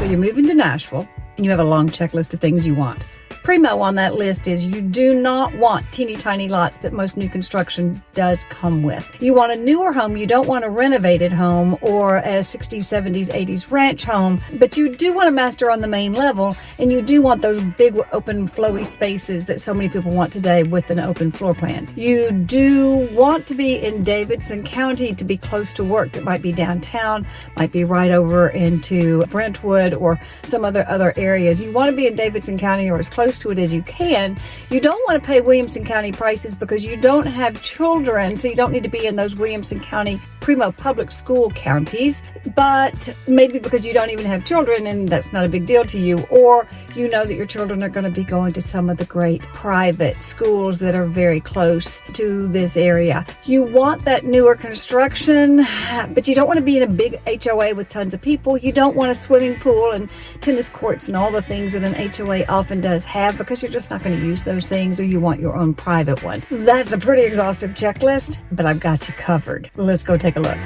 So you're moving to Nashville, and you have a long checklist of things you want. Primo on that list is you do not want teeny tiny lots that most new construction does come with. You want a newer home. You don't want a renovated home or a 60s, 70s, 80s ranch home, but you do want a master on the main level, and you do want those big open flowy spaces that so many people want today with an open floor plan. You do want to be in Davidson County to be close to work. That might be downtown, might be right over into Brentwood or some other areas. You want to be in Davidson County or as close to it as you can. You don't want to pay Williamson County prices because you don't have children, so you don't need to be in those Williamson County primo public school counties, but maybe because you don't even have children and that's not a big deal to you, or you know that your children are going to be going to some of the great private schools that are very close to this area. You want that newer construction, but you don't want to be in a big HOA with tons of people. You don't want a swimming pool and tennis courts and all the things that an HOA often does have, because you're just not going to use those things, or you want your own private one. That's a pretty exhaustive checklist, but I've got you covered. Let's go take a look.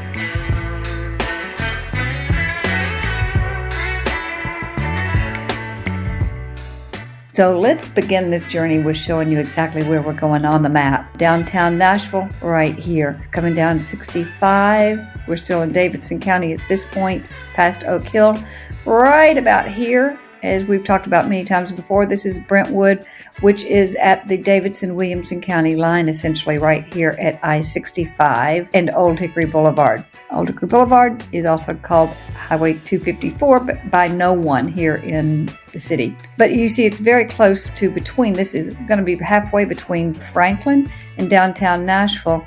So let's begin this journey with showing you exactly where we're going on the map. Downtown Nashville, right here. Coming down to 65. We're still in Davidson County at this point, past Oak Hill. Right about here, as we've talked about many times before, this is Brentwood, which is at the Davidson-Williamson County line, essentially right here at I-65 and Old Hickory Boulevard. Old Hickory Boulevard is also called Highway 254, but by no one here in the city. But you see it's very close to between. This is going to be halfway between Franklin and downtown Nashville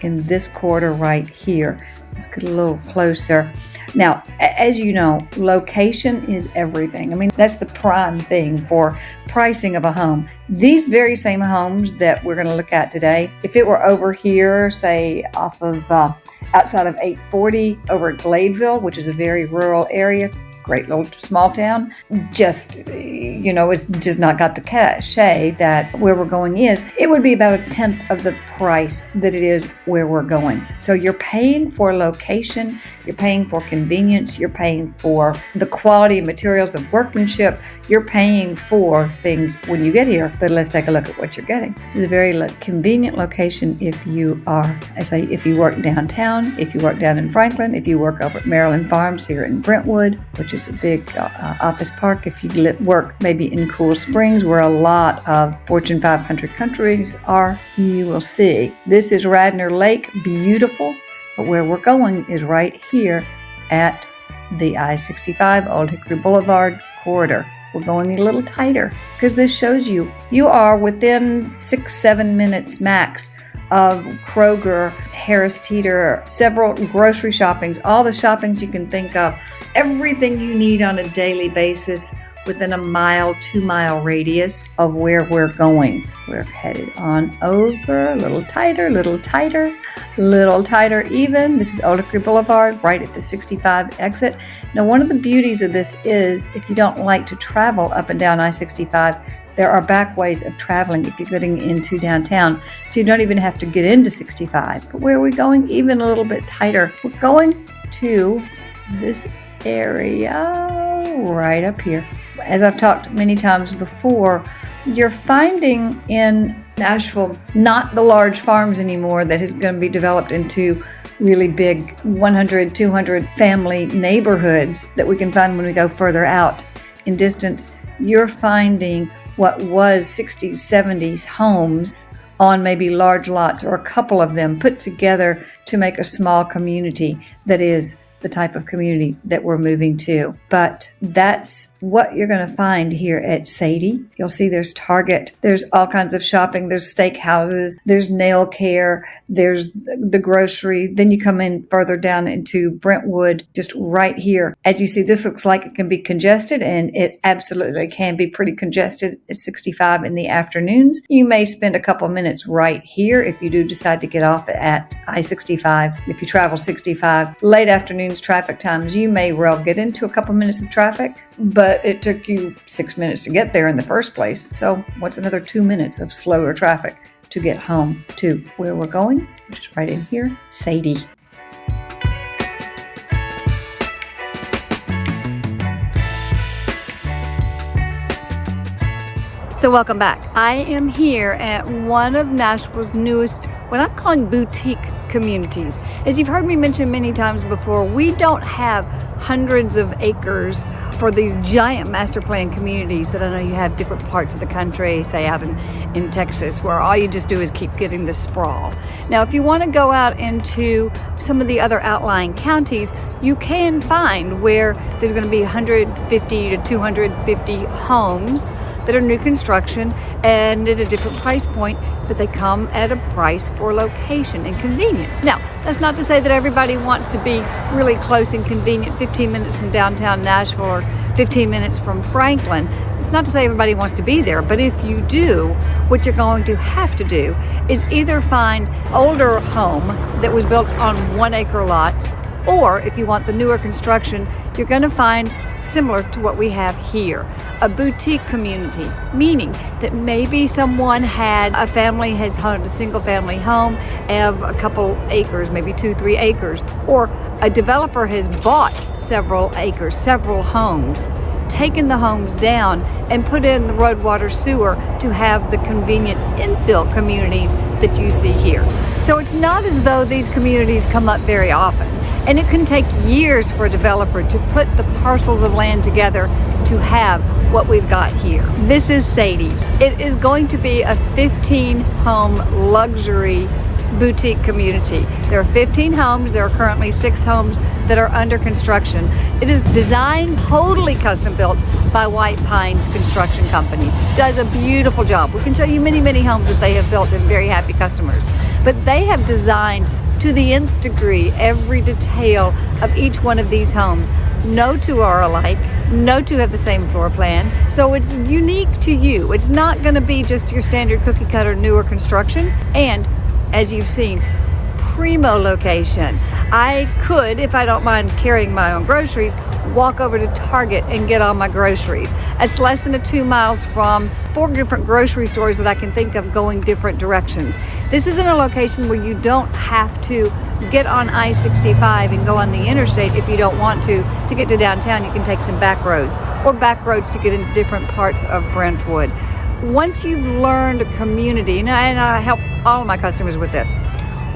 in this quarter right here. Let's get a little closer. Now, as you know, location is everything. I mean, that's the prime thing for pricing of a home. These very same homes that we're going to look at today, if it were over here, say off of outside of 840 over at Gladeville, which is a very rural area, great little small town, just, it's just not got the cachet that where we're going is, it would be about 1/10 of the price that it is where we're going. So you're paying for location, you're paying for convenience, you're paying for the quality and materials of workmanship, you're paying for things when you get here. But let's take a look at what you're getting. This is a very convenient location if you are, if you work downtown, if you work down in Franklin, if you work over at Maryland Farms here in Brentwood, which is a big office park. If you work maybe in Cool Springs, where a lot of Fortune 500 countries are, you will see. This is Radnor Lake, beautiful, but where we're going is right here at the I-65 Old Hickory Boulevard corridor. We're going a little tighter because this shows you are within 6-7 minutes max of Kroger, Harris Teeter, several grocery shoppings, all the shoppings you can think of, everything you need on a daily basis within a 2-mile radius of where we're going. We're headed on over, a little tighter even. This is Old Hickory Boulevard, right at the 65 exit. Now, one of the beauties of this is if you don't like to travel up and down I-65, there are back ways of traveling if you're getting into downtown, so you don't even have to get into 65. But where are we going? Even a little bit tighter. We're going to this area right up here. As I've talked many times before, you're finding in Nashville not the large farms anymore that is going to be developed into really big 100, 200 family neighborhoods that we can find when we go further out in distance. You're finding what was 60s, 70s homes on maybe large lots, or a couple of them put together to make a small community that is the type of community that we're moving to. But that's what you're going to find here at Saidee. You'll see there's Target, there's all kinds of shopping, there's steakhouses, there's nail care, there's the grocery. Then you come in further down into Brentwood, just right here. As you see, this looks like it can be congested, and it absolutely can be pretty congested at 65 in the afternoons. You may spend a couple minutes right here if you do decide to get off at I-65. If you travel 65, late afternoons traffic times, you may well get into a couple minutes of traffic, but it took you 6 minutes to get there in the first place. So what's another 2 minutes of slower traffic to get home to where we're going, which is right in here, Saidee. So welcome back. I am here at one of Nashville's newest, what I'm calling boutique communities. As you've heard me mention many times before, we don't have hundreds of acres for these giant master plan communities that I know you have different parts of the country, say out in Texas, where all you just do is keep getting the sprawl. Now, if you want to go out into some of the other outlying counties, you can find where there's going to be 150 to 250 homes that are new construction and at a different price point, but they come at a price for location and convenience. Now, that's not to say that everybody wants to be really close and convenient, 15 minutes from downtown Nashville or 15 minutes from Franklin. It's not to say everybody wants to be there, but if you do, what you're going to have to do is either find older home that was built on 1 acre lots, or if you want the newer construction, you're going to find similar to what we have here, a boutique community, meaning that maybe someone a family has owned a single family home, have a couple acres, maybe 2-3 acres, or a developer has bought several acres, several homes, taken the homes down and put in the road, water, sewer to have the convenient infill communities that you see here. So it's not as though these communities come up very often. And it can take years for a developer to put the parcels of land together to have what we've got here. This is Saidee. It is going to be a 15-home luxury boutique community. There are 15 homes. There are currently 6 homes that are under construction. It is designed, totally custom built by WhitePines Construction Company. Does a beautiful job. We can show you many, many homes that they have built and very happy customers. But they have designed to the nth degree every detail of each one of these homes. No two are alike, no two have the same floor plan, so it's unique to you. It's not going to be just your standard cookie cutter newer construction, and as you've seen, primo location. I could, if I don't mind carrying my own groceries, walk over to Target and get all my groceries. It's less than 2 miles from 4 different grocery stores that I can think of going different directions. This isn't a location where you don't have to get on I-65 and go on the interstate if you don't want to get to downtown. You can take some back roads or back roads to get into different parts of Brentwood. Once you've learned a community, and I help all of my customers with this,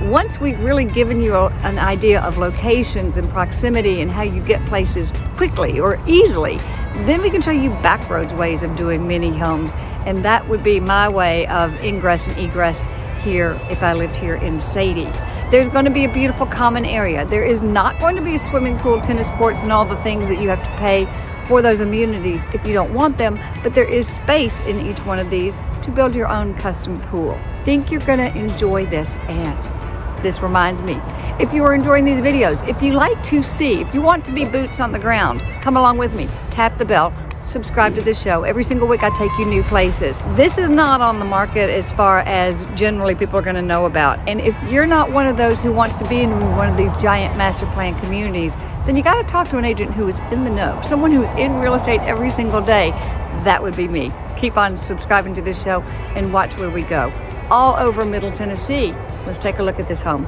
once we've really given you an idea of locations and proximity and how you get places quickly or easily, then we can show you back roads ways of doing mini homes. And that would be my way of ingress and egress here if I lived here in Saidee. There's going to be a beautiful common area. There is not going to be a swimming pool, tennis courts, and all the things that you have to pay for those amenities if you don't want them, but there is space in each one of these to build your own custom pool. Think you're going to enjoy this, and this reminds me, if you are enjoying these videos, if you like to see, if you want to be boots on the ground, come along with me, tap the bell, subscribe to this show. Every single week I take you new places. This is not on the market as far as generally people are going to know about. And if you're not one of those who wants to be in one of these giant master plan communities, then you got to talk to an agent who is in the know, someone who's in real estate every single day. That would be me. Keep on subscribing to this show and watch where we go. All over Middle Tennessee. Let's take a look at this home.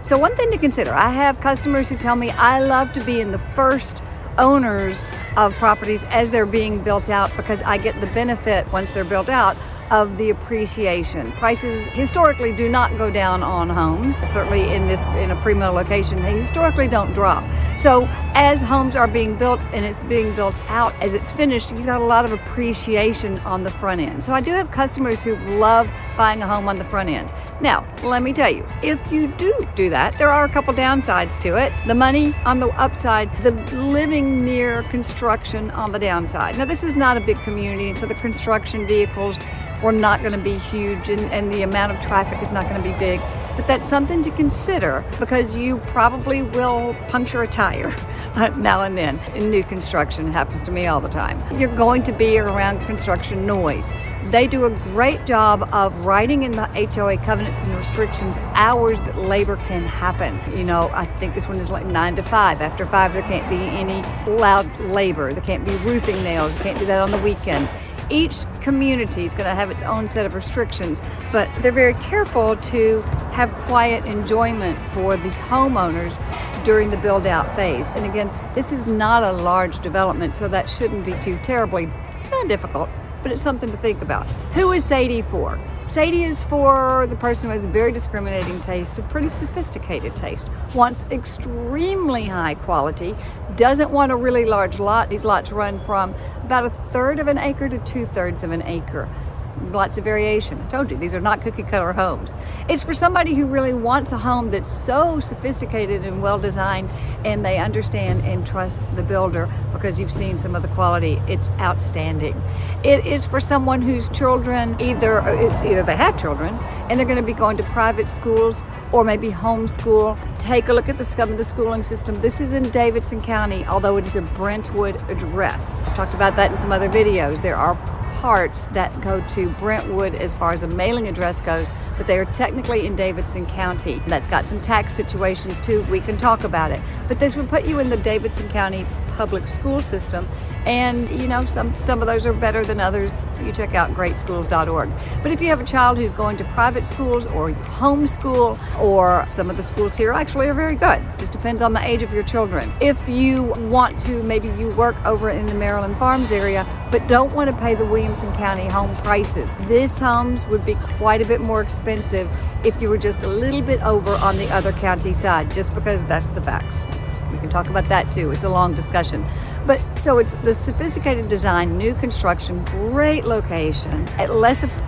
So one thing to consider, I have customers who tell me I love to be in the first owners of properties as they're being built out because I get the benefit once they're built out of the appreciation. Prices historically do not go down on homes. Certainly in a pre-mill location, they historically don't drop. So as homes are being built and it's being built out, as it's finished, you've got a lot of appreciation on the front end. So I do have customers who love buying a home on the front end. Now, let me tell you, if you do that, there are a couple downsides to it. The money on the upside, the living near construction on the downside. Now, this is not a big community, so the construction vehicles were not going to be huge and the amount of traffic is not going to be big. But that's something to consider because you probably will puncture a tire now and then in new construction. It happens to me all the time. You're going to be around construction noise. They do a great job of writing in the HOA covenants and restrictions hours that labor can happen. You know, I think this one is like 9 to 5. After 5, there can't be any loud labor. There can't be roofing nails. You can't do that on the weekends. Each community is going to have its own set of restrictions, but they're very careful to have quiet enjoyment for the homeowners during the build-out phase. And again, this is not a large development, so that shouldn't be too terribly difficult, but it's something to think about. Who is Saidee for? Saidee is for the person who has a very discriminating taste, a pretty sophisticated taste, wants extremely high quality, doesn't want a really large lot. These lots run from about 1/3 of an acre to 2/3 of an acre. Lots of variation. I told you, these are not cookie cutter homes. It's for somebody who really wants a home that's so sophisticated and well designed and they understand and trust the builder because you've seen some of the quality. It's outstanding. It is for someone whose children, either they have children and they're going to be going to private schools or maybe homeschool. Take a look at some of the schooling system. This is in Davidson County, although it is a Brentwood address. I've talked about that in some other videos. There are parts that go to Brentwood as far as a mailing address goes, but they are technically in Davidson County. That's got some tax situations too. We can talk about it. But this would put you in the Davidson County public school system. And you know, some of those are better than others. You check out greatschools.org. But if you have a child who's going to private schools or homeschool, or some of the schools here actually are very good. Just depends on the age of your children. If you want to, maybe you work over in the Maryland Farms area, but don't want to pay the Williamson County home prices. These homes would be quite a bit more expensive if you were just a little bit over on the other county side, just because that's the facts. We can talk about that too. It's a long discussion. But so it's the sophisticated design, new construction, great location, at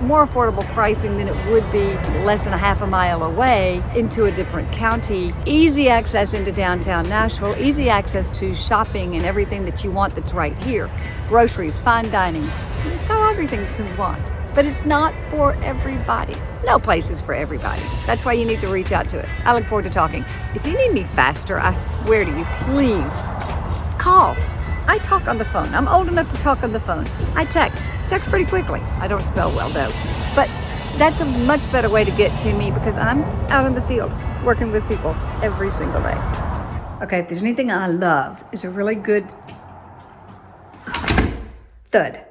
more affordable pricing than it would be less than a half a mile away into a different county. Easy access into downtown Nashville, easy access to shopping and everything that you want that's right here. Groceries, fine dining. It's got everything you can want. But it's not for everybody. No place is for everybody. That's why you need to reach out to us. I look forward to talking. If you need me faster, I swear to you, please call. I talk on the phone. I'm old enough to talk on the phone. I text pretty quickly. I don't spell well though. But that's a much better way to get to me because I'm out in the field working with people every single day. Okay, if there's anything I love, is a really good thud.